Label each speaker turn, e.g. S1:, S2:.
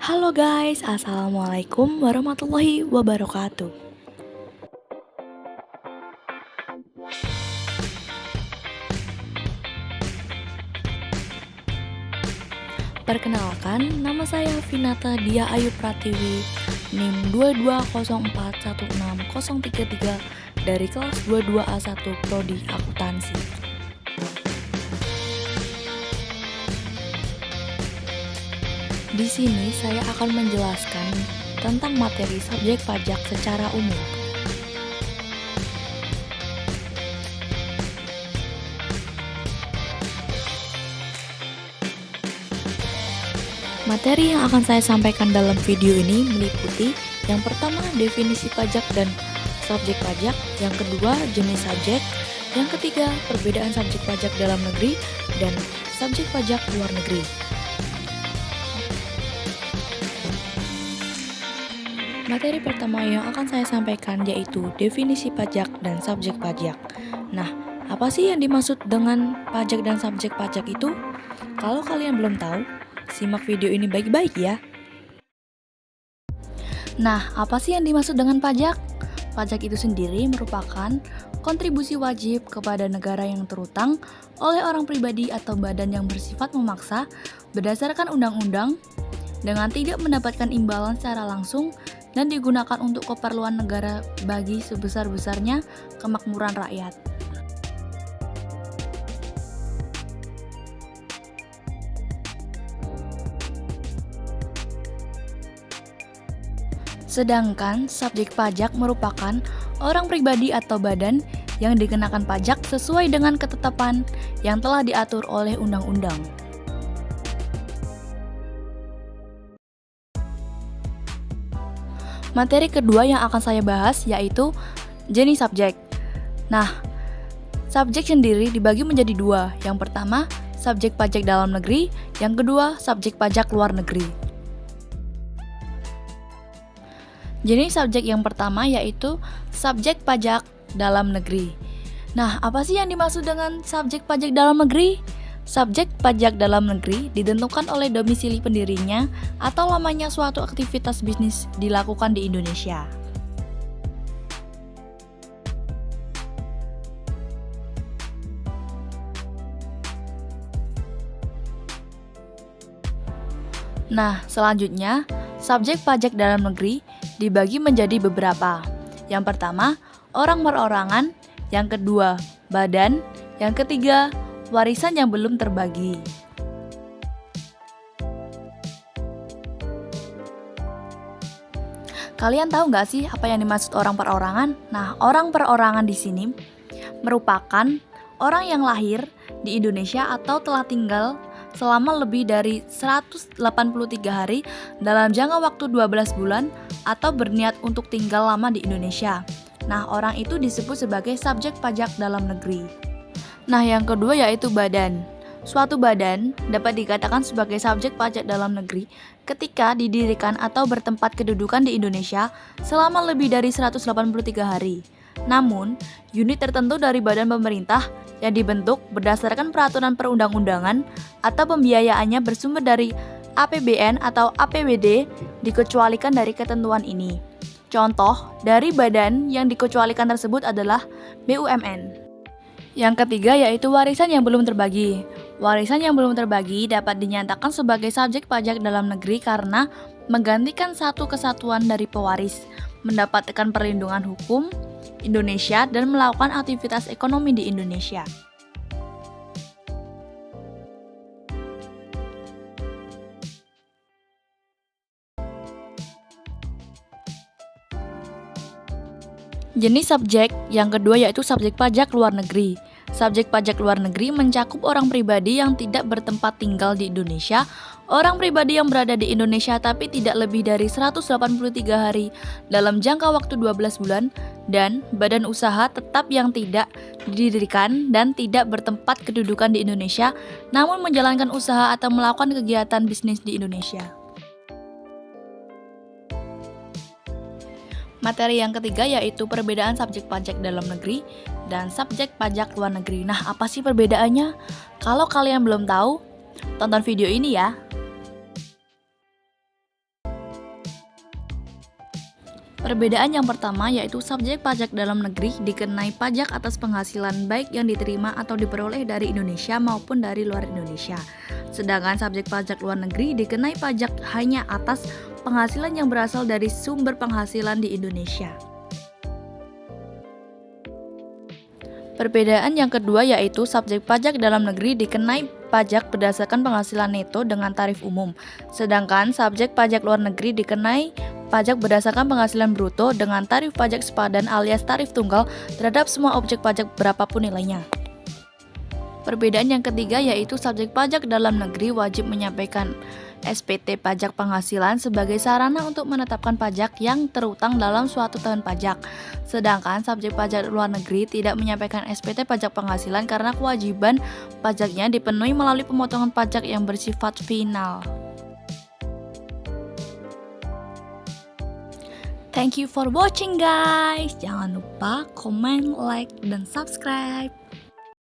S1: Halo guys, Assalamualaikum warahmatullahi wabarakatuh. Perkenalkan, nama saya Vinata Dia Ayu Pratiwi, NIM 22041633 dari kelas 22A1 Prodi Akuntansi. Di sini saya akan menjelaskan tentang materi subjek pajak secara umum. Materi yang akan saya sampaikan dalam video ini meliputi yang pertama definisi pajak dan subjek pajak, yang kedua jenis subjek, yang ketiga perbedaan subjek pajak dalam negeri dan subjek pajak luar negeri. Materi pertama yang akan saya sampaikan yaitu definisi pajak dan subjek pajak. Nah, apa sih yang dimaksud dengan pajak dan subjek pajak itu? Kalau kalian belum tahu, simak video ini baik-baik ya. Nah, apa sih yang dimaksud dengan pajak? Pajak itu sendiri merupakan kontribusi wajib kepada negara yang terutang oleh orang pribadi atau badan yang bersifat memaksa berdasarkan undang-undang dengan tidak mendapatkan imbalan secara langsung dan digunakan untuk keperluan negara bagi sebesar-besarnya kemakmuran rakyat. Sedangkan subjek pajak merupakan orang pribadi atau badan yang dikenakan pajak sesuai dengan ketetapan yang telah diatur oleh undang-undang. Materi kedua yang akan saya bahas yaitu jenis subjek. Nah, subjek sendiri dibagi menjadi dua. Yang pertama, subjek pajak dalam negeri, yang kedua, subjek pajak luar negeri. Jenis subjek yang pertama yaitu subjek pajak dalam negeri. Nah, apa sih yang dimaksud dengan subjek pajak dalam negeri? Subjek pajak dalam negeri ditentukan oleh domisili pendirinya atau lamanya suatu aktivitas bisnis dilakukan di Indonesia. Nah, selanjutnya, subjek pajak dalam negeri dibagi menjadi beberapa. Yang pertama, orang perorangan, yang kedua, badan, yang ketiga, warisan yang belum terbagi. Kalian tahu nggak sih apa yang dimaksud orang perorangan? Nah, orang perorangan di sini merupakan orang yang lahir di Indonesia atau telah tinggal selama lebih dari 183 hari dalam jangka waktu 12 bulan atau berniat untuk tinggal lama di Indonesia. Nah, orang itu disebut sebagai subjek pajak dalam negeri. Nah, yang kedua yaitu badan. Suatu badan dapat dikatakan sebagai subjek pajak dalam negeri ketika didirikan atau bertempat kedudukan di Indonesia selama lebih dari 183 hari. Namun, unit tertentu dari badan pemerintah yang dibentuk berdasarkan peraturan perundang-undangan atau pembiayaannya bersumber dari APBN atau APBD dikecualikan dari ketentuan ini. Contoh dari badan yang dikecualikan tersebut adalah BUMN. Yang ketiga yaitu warisan yang belum terbagi. Warisan yang belum terbagi dapat dinyatakan sebagai subjek pajak dalam negeri karena menggantikan satu kesatuan dari pewaris, mendapatkan perlindungan hukum Indonesia dan melakukan aktivitas ekonomi di Indonesia. Jenis subjek yang kedua yaitu subjek pajak luar negeri. Subjek pajak luar negeri mencakup orang pribadi yang tidak bertempat tinggal di Indonesia, orang pribadi yang berada di Indonesia tapi tidak lebih dari 183 hari dalam jangka waktu 12 bulan, dan badan usaha tetap yang tidak didirikan dan tidak bertempat kedudukan di Indonesia namun menjalankan usaha atau melakukan kegiatan bisnis di Indonesia. Materi yang ketiga yaitu perbedaan subjek pajak dalam negeri dan subjek pajak luar negeri. Nah, apa sih perbedaannya? Kalau kalian belum tahu, tonton video ini ya. Perbedaan yang pertama yaitu subjek pajak dalam negeri dikenai pajak atas penghasilan baik yang diterima atau diperoleh dari Indonesia maupun dari luar Indonesia. Sedangkan subjek pajak luar negeri dikenai pajak hanya atas penghasilan yang berasal dari sumber penghasilan di Indonesia. Perbedaan yang kedua yaitu subjek pajak dalam negeri dikenai pajak berdasarkan penghasilan neto dengan tarif umum, sedangkan subjek pajak luar negeri dikenai pajak berdasarkan penghasilan bruto dengan tarif pajak sepadan alias tarif tunggal terhadap semua objek pajak berapapun nilainya. Perbedaan yang ketiga yaitu subjek pajak dalam negeri wajib menyampaikan SPT pajak penghasilan sebagai sarana untuk menetapkan pajak yang terutang dalam suatu tahun pajak. Sedangkan subjek pajak luar negeri tidak menyampaikan SPT pajak penghasilan karena kewajiban pajaknya dipenuhi melalui pemotongan pajak yang bersifat final. Thank you for watching guys. Jangan lupa komen, like, dan subscribe.